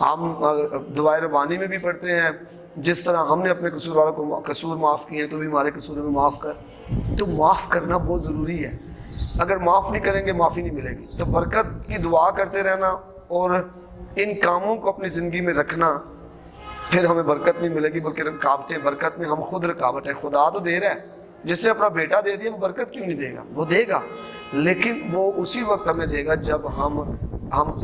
ہم دعائے ربانی میں بھی پڑھتے ہیں جس طرح ہم نے اپنے قصور والوں کو قصور معاف کیے ہیں تو بھی ہمارے قصوروں میں معاف کر. تو معاف کرنا بہت ضروری ہے. اگر معاف نہیں کریں گے معافی نہیں ملے گی. تو برکت کی دعا کرتے رہنا اور ان کاموں کو اپنی زندگی میں رکھنا، پھر ہمیں برکت نہیں ملے گی بلکہ رکاوٹیں. برکت میں ہم خود رکاوٹ ہے. خدا تو دے رہا ہے، جس نے اپنا بیٹا دے دیا وہ برکت کیوں نہیں دے گا؟ وہ دے گا، لیکن وہ اسی وقت ہمیں دے گا جب ہم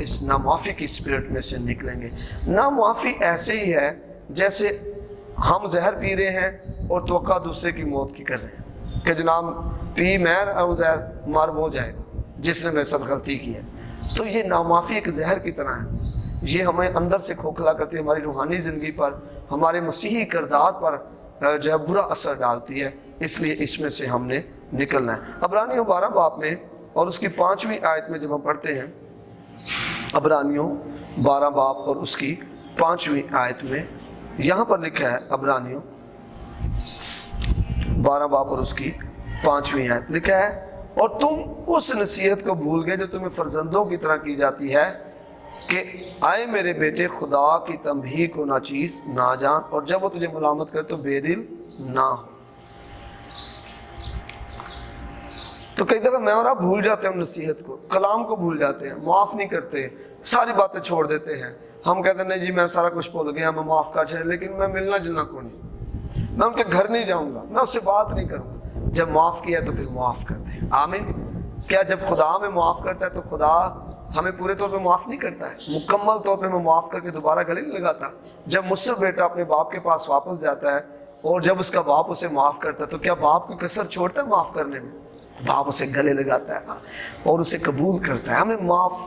اس نامعافی کی اسپرٹ میں سے نکلیں گے. نامعافی ایسے ہی ہے جیسے ہم زہر پی رہے ہیں اور توقع دوسرے کی موت کی کر رہے ہیں کہ جناب پی میں زہر مار وہ جائے گا جس نے میرے ساتھ غلطی کی ہے. تو یہ نامعافی ایک زہر کی طرح ہے. یہ ہمیں اندر سے کھوکھلا کرتی ہے، ہماری روحانی زندگی پر، ہمارے مسیحی کردار پر جو ہے برا اثر ڈالتی ہے. اس لیے اس میں سے ہم نے نکلنا ہے. عبرانیوں 12 باب میں اور اس کی 5ویں آیت میں جب ہم پڑھتے ہیں، عبرانیوں 12 باب اور اس کی 5ویں آیت میں یہاں پر لکھا ہے، عبرانیوں 12 باب اور اس کی 5ویں آیت لکھا ہے، اور تم اس نصیحت کو بھول گئے جو تمہیں فرزندوں کی طرح کی جاتی ہے کہ آئے میرے بیٹے خدا کی تنبیہ کو ناچیز نہ جان، اور جب وہ تجھے ملامت کرے تو بے دل نہ ہو. تو کئی دفعہ میں اور آپ بھول جاتے ہیں نصیحت کو، کلام کو بھول جاتے ہیں، معاف نہیں کرتے، ساری باتیں چھوڑ دیتے ہیں. ہم کہتے ہیں نہیں جی میں سارا کچھ بھول گیا، میں معاف کر چاہے، لیکن میں ملنا جلنا کو نہیں، میں ان کے گھر نہیں جاؤں گا، میں اس سے بات نہیں کروں گا. جب معاف کیا تو پھر معاف کر دیں. آمین. کیا جب خدا ہمیں معاف کرتا ہے تو خدا ہمیں پورے طور پہ معاف نہیں کرتا ہے؟ مکمل طور پہ میں معاف کر کے دوبارہ گلے نہیں لگاتا. جب مصر بیٹا اپنے باپ کے پاس واپس جاتا ہے اور جب اس کا باپ اسے معاف کرتا ہے تو کیا باپ کوئی کسر چھوڑتا ہے معاف کرنے میں؟ باپ اسے گلے لگاتا ہے اور اسے قبول کرتا ہے. ہمیں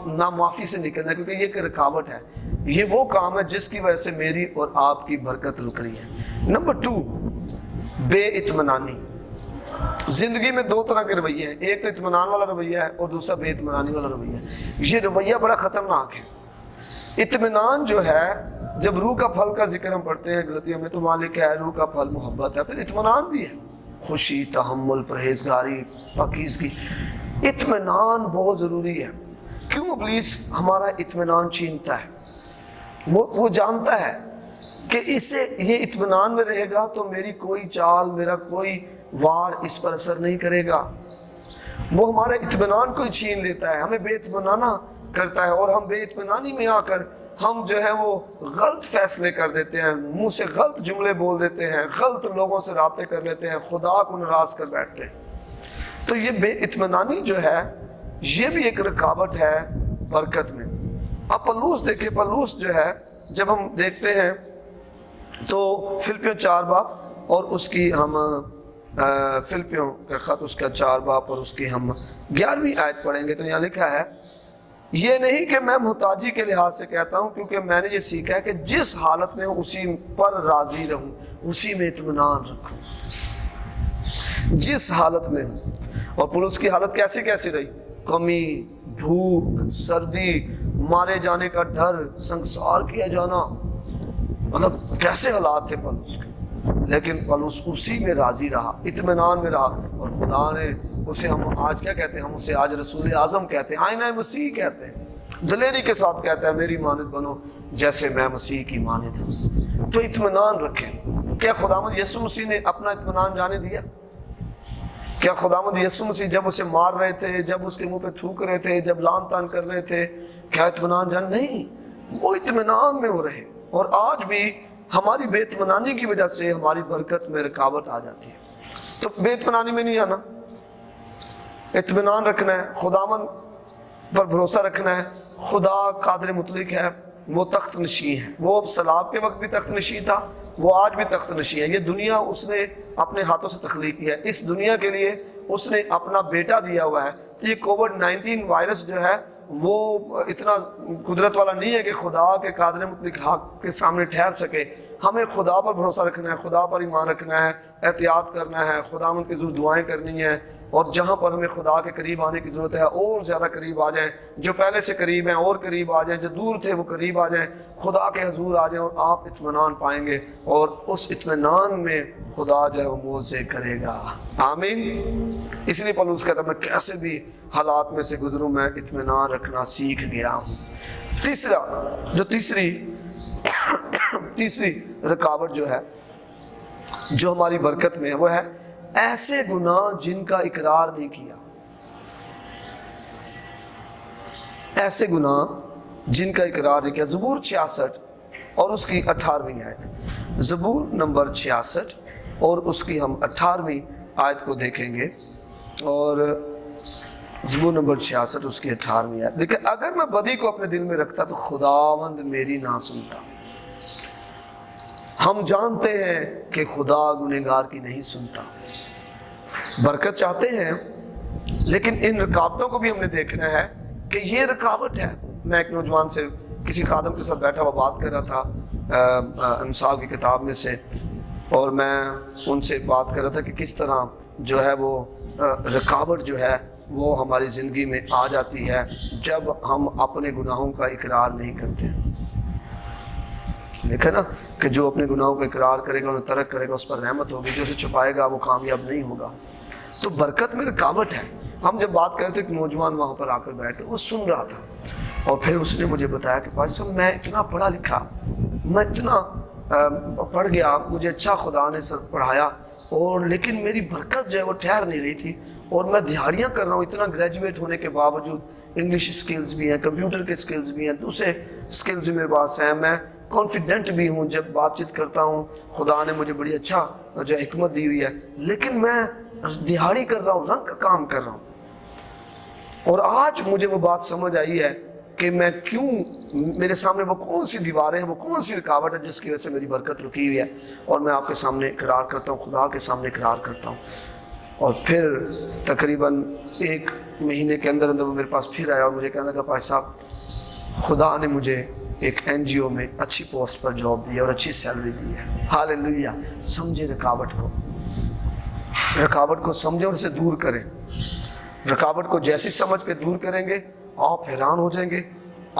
نامعافی سے نکلنا ہے کیونکہ یہ ایک رکاوٹ ہے. یہ وہ کام ہے جس کی وجہ سے میری اور آپ کی برکت رک رہی ہے. نمبر 2، بے اطمینانی. زندگی میں 2 طرح کے رویے ہیں، ایک تو اطمینان والا رویہ ہے اور دوسرا بے اطمینانی والا رویہ ہے. یہ رویہ بڑا خطرناک ہے. اطمینان جو ہے، جب روح کا پھل کا ذکر ہم پڑھتے ہیں غلطیوں میں تو وہاں لکھا ہے روح کا پھل محبت ہے. پھر اطمینان بھی ہے، خوشی، تحمل، پرہیزگاری، پاکیزگی. اطمینان بہت ضروری ہے. کیوں ابلیس ہمارا اطمینان چھینتا ہے؟ وہ جانتا ہے کہ اسے یہ اطمینان میں رہے گا تو میری کوئی چال، میرا کوئی وار اس پر اثر نہیں کرے گا. وہ ہمارے اطمینان کو ہی چھین لیتا ہے، ہمیں بے اطمینانہ کرتا ہے، اور ہم بے اطمینانی میں آ کر ہم جو ہے وہ غلط فیصلے کر دیتے ہیں، منہ سے غلط جملے بول دیتے ہیں، غلط لوگوں سے رابطے کر لیتے ہیں، خدا کو ناراض کر بیٹھتے ہیں. تو یہ بے اطمینانی جو ہے یہ بھی ایک رکاوٹ ہے برکت میں. اب پلوس دیکھیں، پلوس جو ہے جب ہم دیکھتے ہیں تو فلپیوں 4 باب اور اس کی ہم فلپیوں کا خط اس کا 4 باب اور اس کی ہم 11ویں آیت پڑھیں گے تو یہاں لکھا ہے، یہ نہیں کہ میں محتاجی کے لحاظ سے کہتا ہوں کیونکہ میں نے یہ سیکھا ہے کہ جس حالت میں ہوں اسی پر راضی رہوں، اسی میں اطمینان رکھوں. جس حالت میں ہوں. اور پولس کی حالت کیسی کیسی رہی؟ کمی، بھوک، سردی، مارے جانے کا ڈر، سنسار کیا جانا، مطلب کیسے حالات تھے پولس کے. لیکن پولس اسی میں راضی رہا، اطمینان میں رہا، اور خدا نے اسے، ہم آج کیا کہتے ہیں؟ ہم اسے آج رسول اعظم کہتے ہیں، آئینہ مسیح کہتے ہیں. دلیری کے ساتھ کہتا ہے میری مانند بنو جیسے میں مسیح کی مانند ہوں. تو اطمینان رکھیں. کیا خداوند یسوع مسیح نے اپنا اطمینان جانے دیا؟ کیا خداوند یسوع مسیح جب اسے مار رہے تھے، جب اس کے منہ پہ تھوک رہے تھے، جب لان تان کر رہے تھے، کیا اطمینان جان؟ نہیں. وہ اطمینان میں ہو رہے. اور آج بھی ہماری بے اطمینانی کی وجہ سے ہماری برکت میں رکاوٹ آ جاتی ہے. تو بے اطمینانی میں نہیں آنا، اطمینان رکھنا ہے، خداوند پر بھروسہ رکھنا ہے. خدا قادر مطلق ہے، وہ تخت نشین ہے. وہ سلاب کے وقت بھی تخت نشین تھا، وہ آج بھی تخت نشین ہے. یہ دنیا اس نے اپنے ہاتھوں سے تخلیق کیا ہے. اس دنیا کے لیے اس نے اپنا بیٹا دیا ہوا ہے. تو یہ کووڈ-19 وائرس جو ہے وہ اتنا قدرت والا نہیں ہے کہ خدا کے قادر مطلق حق کے سامنے ٹھہر سکے. ہمیں خدا پر بھروسہ رکھنا ہے، خدا پر ایمان رکھنا ہے، احتیاط کرنا ہے، خداوند کے حضور دعائیں کرنی ہیں، اور جہاں پر ہمیں خدا کے قریب آنے کی ضرورت ہے اور زیادہ قریب آ جائیں، جو پہلے سے قریب ہیں اور قریب آ جائیں، جو دور تھے وہ قریب آ جائیں، خدا کے حضور آ جائیں، اور آپ اطمینان پائیں گے، اور اس اطمینان میں خدا جو ہے وہ معجزے کرے گا۔ آمین۔ اس لیے پولس کہتا ہے میں کیسے بھی حالات میں سے گزروں، میں اطمینان رکھنا سیکھ گیا ہوں۔ تیسری رکاوٹ جو ہے جو ہماری برکت میں ہے وہ ہے ایسے گناہ جن کا اقرار نہیں کیا۔ ایسے گناہ جن کا اقرار نہیں کیا۔ زبور 66 اور اس کی 18ویں آیت، زبور نمبر 66 اور اس کی ہم 18ویں آیت کو دیکھیں گے، اور زبور نمبر 66 اس کی 18ویں آیت دیکھیں، اگر میں بدی کو اپنے دل میں رکھتا تو خداوند میری نہ سنتا۔ ہم جانتے ہیں کہ خدا گنہگار کی نہیں سنتا۔ برکت چاہتے ہیں لیکن ان رکاوٹوں کو بھی ہم نے دیکھنا ہے کہ یہ رکاوٹ ہے۔ میں ایک نوجوان سے کسی خادم کے ساتھ بیٹھا ہوا بات کر رہا تھا امثال کی کتاب میں سے، اور میں ان سے بات کر رہا تھا کہ کس طرح جو ہے وہ رکاوٹ جو ہے وہ ہماری زندگی میں آ جاتی ہے جب ہم اپنے گناہوں کا اقرار نہیں کرتے۔ دیکھا نا کہ جو اپنے گناہوں کا اقرار کرے گا انہیں ترک کرے گا اس پر رحمت ہوگی، جو اسے چھپائے گا وہ کامیاب نہیں ہوگا۔ تو برکت میں رکاوٹ ہے۔ ہم جب بات کر رہے تھے ایک نوجوان وہاں پر آ کر بیٹھ کے وہ سن رہا تھا، اور پھر اس نے مجھے بتایا کہ بھائی صاحب میں اتنا پڑھا لکھا، میں اتنا پڑھ گیا، مجھے اچھا خدا نے سر پڑھایا، اور لیکن میری برکت جو ہے وہ ٹھہر نہیں رہی تھی، اور میں دہاڑیاں کر رہا ہوں اتنا گریجویٹ ہونے کے باوجود، انگلش سکلز بھی ہیں، کمپیوٹر کے سکلز بھی ہیں، دوسرے سکلز بھی میرے پاس ہیں، میں کانفیڈنٹ بھی ہوں جب بات چیت کرتا ہوں، خدا نے مجھے بڑی اچھا جو حکمت دی ہوئی ہے، لیکن میں دہاڑی کر رہا ہوں، رنگ کا کام کر رہا ہوں۔ اور آج مجھے وہ بات سمجھ آئی ہے کہ میں کیوں، میرے سامنے وہ کون سی دیواریں ہیں، وہ کون سی رکاوٹ ہے جس کی وجہ سے میری برکت رکی ہوئی ہے، اور میں آپ کے سامنے اقرار کرتا ہوں، خدا کے سامنے اقرار کرتا ہوں۔ اور پھر تقریباً 1 مہینے کے اندر وہ میرے پاس پھر آیا اور مجھے کہنے لگا بھائی صاحب خدا نے مجھے ایک NGO میں اچھی پوسٹ پر جاب دی ہے اور اچھی سیلری دی ہے۔ ہاللیلویہ۔ سمجھے رکاوٹ کو سمجھیں اور اسے دور کریں۔ رکاوٹ کو جیسی سمجھ کے دور کریں گے آپ حیران ہو جائیں گے،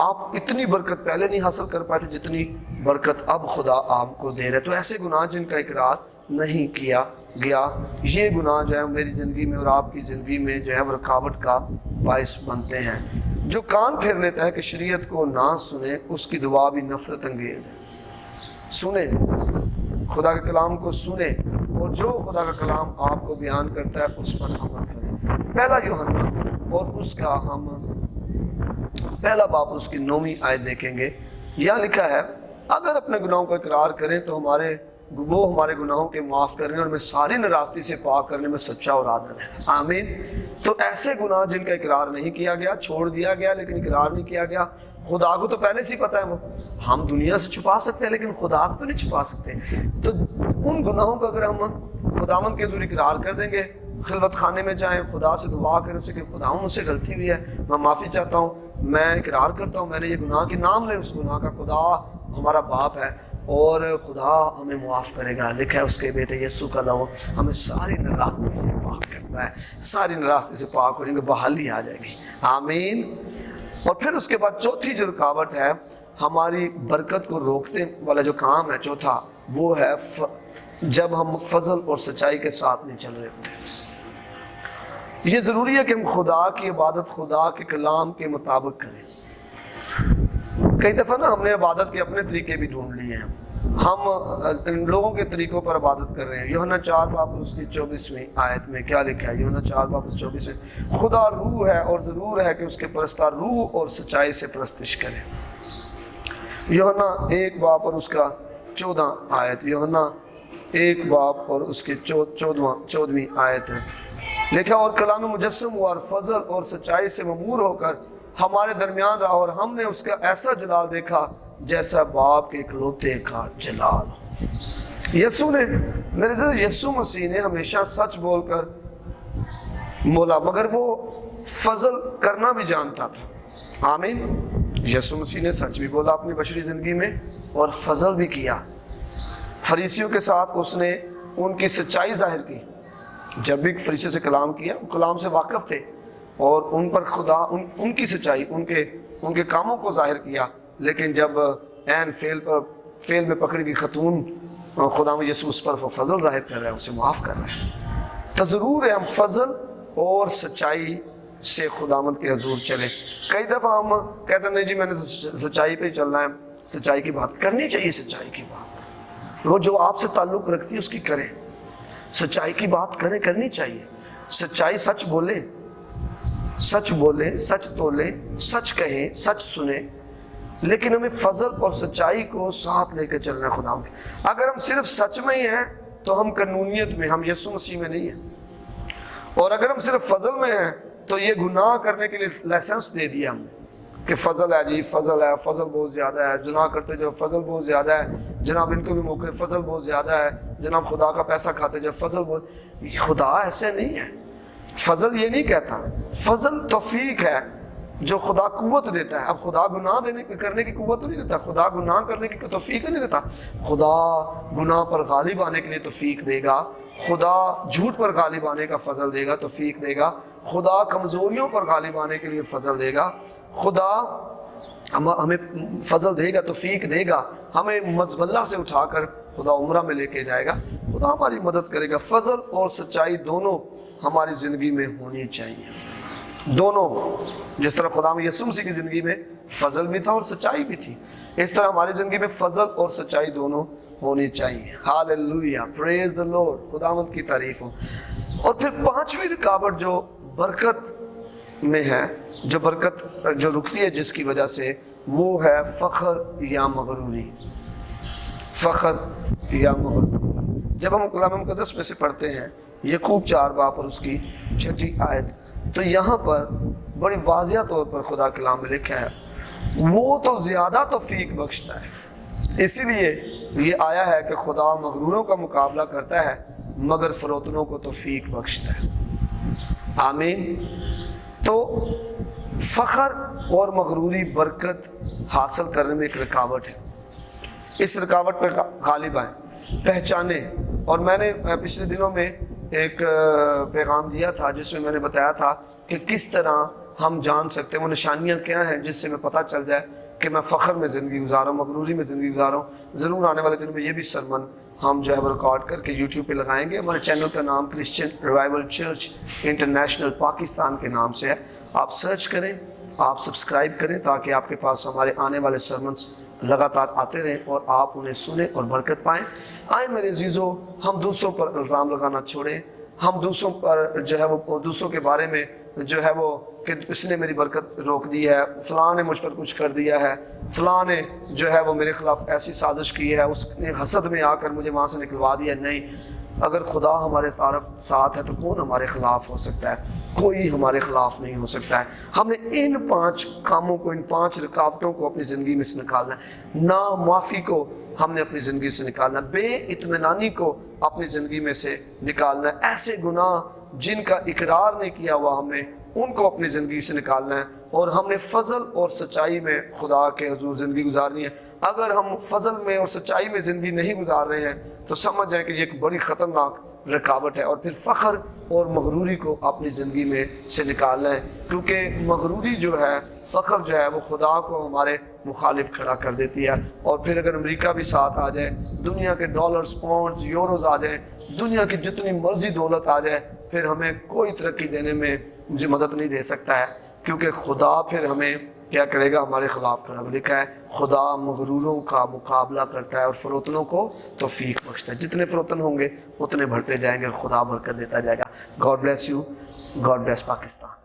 آپ اتنی برکت پہلے نہیں حاصل کر پائے تھے جتنی برکت اب خدا آپ کو دے رہا ہے۔ تو ایسے گناہ جن کا اقرار نہیں کیا گیا، یہ گناہ جو ہے میری زندگی میں اور آپ کی زندگی میں جو ہے وہ رکاوٹ کا باعث بنتے ہیں۔ جو کان پھیر لیتا ہے کہ شریعت کو نہ سنے اس کی دعا بھی نفرت انگیز ہے۔ سنیں، خدا کے کلام کو سنیں، اور جو خدا کا کلام آپ کو بیان کرتا ہے اس پر عمل کریں۔ پہلا یوحنا اور اس کا ہم پہلا باب اس کی 9ویں آیت دیکھیں گے۔ یہاں لکھا ہے اگر اپنے گناہوں کا اقرار کریں تو وہ ہمارے گناہوں کے معاف کرنے اور ہمیں ساری ناراستی سے پاک کرنے میں سچا اور عادل ہے۔ آمین۔ تو ایسے گناہ جن کا اقرار نہیں کیا گیا، چھوڑ دیا گیا لیکن اقرار نہیں کیا گیا، خدا کو تو پہلے سے پتہ ہے، وہ ہم دنیا سے چھپا سکتے ہیں لیکن خدا سے تو نہیں چھپا سکتے۔ تو ان گناہوں کا اگر ہم خداوند کے حضور اقرار کر دیں گے، خلوت خانے میں جائیں، خدا سے دعا کریں اسے کہ خدا مجھ سے غلطی ہوئی ہے، میں معافی چاہتا ہوں، میں اقرار کرتا ہوں میں نے یہ گناہ کے نام لے اس گناہ کا، خدا ہمارا باپ ہے اور خدا ہمیں معاف کرے گا۔ لکھا ہے اس کے بیٹے یسوع کا لہو ہمیں ساری ناراستی سے پاک کرتا ہے، ساری ناراستی سے پاک ہو جائیں گے، بحالی آ جائے گی۔ آمین۔ اور پھر اس کے بعد چوتھی جو رکاوٹ ہے ہماری برکت کو روکنے والا جو کام ہے چوتھا، وہ ہے جب ہم فضل اور سچائی کے ساتھ نہیں چل رہے ہوتے۔ یہ ضروری ہے کہ ہم خدا کی عبادت خدا کے کلام کے مطابق کریں۔ کئی دفعہ نا ہم نے عبادت کے اپنے طریقے بھی ڈھونڈ لیے ہیں، ہم لوگوں کے طریقوں پر عبادت کر رہے ہیں۔ یوحنا 4 باب اس کی 24ویں آیت میں کیا لکھا ہے؟ یوحنا 4 باب 24 خدا روح ہے اور ضرور ہے کہ اس کے پرستار روح اور سچائی سے پرستش کریں۔ یوحنا 1 باب اور اس کا 14 آیت، یوحنا 1 باب اور اس کی 14ویں آیت ہے لکھا، اور کلام مجسم ہوا اور فضل اور سچائی سے ممور ہو کر ہمارے درمیان رہا، اور ہم نے اس کا ایسا جلال دیکھا جیسا باپ کے اکلوتے کا جلال ہو۔ یسوع نے، میرے عزیز، یسوع مسیح نے ہمیشہ سچ بول کر مولا، مگر وہ فضل کرنا بھی جانتا تھا۔ آمین۔ یسوع مسیح نے سچ بھی بولا اپنی بشری زندگی میں اور فضل بھی کیا۔ فریسیوں کے ساتھ اس نے ان کی سچائی ظاہر کی، جب بھی فرشتے سے کلام کیا وہ کلام سے واقف تھے اور ان پر خدا ان کی سچائی ان کے کاموں کو ظاہر کیا، لیکن جب عین فعل میں پکڑی گئی خاتون خدا میں یسوع اس پر وہ فضل ظاہر کر رہا ہے، اسے معاف کر رہا ہے۔ تو ضرور ہے ہم فضل اور سچائی سے خداوند کے حضور چلے۔ کئی دفعہ ہم کہتے ہیں نہیں جی میں نے سچائی پہ ہی چلنا ہے، سچائی کی بات کرنی چاہیے، سچائی کی بات وہ جو آپ سے تعلق رکھتی ہے اس کی کریں، سچائی کی بات کرنی چاہیے۔ سچائی سچ بولیں، سچ تولیں، سچ کہیں، سچ سنیں، لیکن ہمیں فضل اور سچائی کو ساتھ لے کے چلنا ہے خدا کے۔ اگر ہم صرف سچ میں ہی ہیں تو ہم قانونیت میں، ہم یسوع مسیح میں نہیں ہیں، اور اگر ہم صرف فضل میں ہیں تو یہ گناہ کرنے کے لیے لائسنس دے دیا ہم نے کہ فضل ہے جی، فضل ہے، فضل بہت زیادہ ہے، جناب کرتے جو فضل بہت زیادہ ہے، جناب ان کو بھی موقع فضل بہت زیادہ ہے، جناب خدا کا پیسہ کھاتے جو فضل بہت۔ خدا ایسے نہیں ہے، فضل یہ نہیں کہتا، فضل توفیق ہے جو خدا قوت دیتا ہے۔ اب خدا گناہ کرنے کی قوت نہیں دیتا، خدا گناہ کرنے کی توفیق نہیں دیتا، خدا گناہ پر غالب آنے کے لیے توفیق دے گا، خدا جھوٹ پر غالب آنے کا فضل دے گا، توفیق دے گا، خدا کمزوریوں پر غالب آنے کے لیے فضل دے گا، خدا ہمیں فضل دے گا، توفیق دے گا، ہمیں مزبلہ سے اٹھا کر خدا عمرہ میں لے کے جائے گا، خدا ہماری مدد کرے گا۔ فضل اور سچائی دونوں ہماری زندگی میں ہونی چاہیے، دونوں۔ جس طرح خدا میں یسوع مسیح کی زندگی میں فضل بھی تھا اور سچائی بھی تھی، اس طرح ہماری زندگی میں فضل اور سچائی دونوں ہونی چاہیے۔ ہاللیلویہ، پریز دی لارڈ، خداوند کی تعریف ہو۔ اور پھر پانچویں رکاوٹ جو برکت میں ہے، جو برکت جو رکتی ہے جس کی وجہ سے، وہ ہے فخر یا مغروری۔ فخر یا مغروری۔ جب ہم کلام مقدس میں سے پڑھتے ہیں یعقوب 4 باب اور اس کی 6 آیت، تو یہاں پر بڑی واضح طور پر خدا کلام میں لکھا ہے وہ تو زیادہ توفیق بخشتا ہے، اسی لیے یہ آیا ہے کہ خدا مغروروں کا مقابلہ کرتا ہے مگر فروتنوں کو توفیق بخشتا ہے۔ آمین۔ تو فخر اور مغروری برکت حاصل کرنے میں ایک رکاوٹ ہے، اس رکاوٹ پر غالب آئیں، پہچانے۔ اور میں نے پچھلے دنوں میں ایک پیغام دیا تھا جس میں میں نے بتایا تھا کہ کس طرح ہم جان سکتے ہیں وہ نشانیاں کیا ہیں جس سے میں پتہ چل جائے کہ میں فخر میں زندگی گزار رہا ہوں، مغروری میں زندگی گزار رہا ہوں۔ ضرور آنے والے دنوں میں یہ بھی سرمن ہم جو ہے وہ ریکارڈ کر کے یوٹیوب پہ لگائیں گے۔ ہمارے چینل کا نام Christian revival church international Pakistan کے نام سے ہے، آپ سرچ کریں، آپ سبسکرائب کریں تاکہ آپ کے پاس ہمارے آنے والے سرمنس لگاتار آتے رہیں اور آپ انہیں سنیں اور برکت پائیں۔ آئیں میرے عزیزو، ہم دوسروں پر الزام لگانا چھوڑیں، ہم دوسروں پر جو ہے وہ دوسروں کے بارے میں جو ہے وہ کہ اس نے میری برکت روک دی ہے، فلاں نے مجھ پر کچھ کر دیا ہے، فلاں نے جو ہے وہ میرے خلاف ایسی سازش کی ہے، اس نے حسد میں آ کر مجھے وہاں سے نکلوا دیا۔ نہیں، اگر خدا ہمارے ساتھ ہے تو کون ہمارے خلاف ہو سکتا ہے؟ کوئی ہمارے خلاف نہیں ہو سکتا ہے۔ ہم نے ان 5 کاموں کو، ان 5 رکاوٹوں کو اپنی زندگی میں سے نکالنا ہے۔ نامعافی کو ہم نے اپنی زندگی سے نکالنا ہے، بے اطمینانی کو اپنی زندگی میں سے نکالنا ہے، ایسے گناہ جن کا اقرار نہیں کیا ہوا ہم نے ان کو اپنی زندگی سے نکالنا ہے، اور ہم نے فضل اور سچائی میں خدا کے حضور زندگی گزارنی ہے۔ اگر ہم فضل میں اور سچائی میں زندگی نہیں گزار رہے ہیں تو سمجھ جائیں کہ یہ ایک بڑی خطرناک رکاوٹ ہے۔ اور پھر فخر اور مغروری کو اپنی زندگی میں سے نکالنا ہے، کیونکہ مغروری جو ہے، فخر جو ہے، وہ خدا کو ہمارے مخالف کھڑا کر دیتی ہے۔ اور پھر اگر امریکہ بھی ساتھ آ جائے، دنیا کے ڈالرز، پاؤنڈز، یوروز آ جائیں، دنیا کی جتنی مرضی دولت آ جائے، پھر ہمیں کوئی ترقی دینے میں مجھے مدد نہیں دے سکتا ہے، کیونکہ خدا پھر ہمیں کیا کرے گا؟ ہمارے خلاف کھڑا۔ لکھا ہے خدا مغروروں کا مقابلہ کرتا ہے اور فروتنوں کو توفیق بخشتا ہے۔ جتنے فروتن ہوں گے اتنے بڑھتے جائیں گے اور خدا برکت دیتا جائے گا۔ God bless you, God bless Pakistan.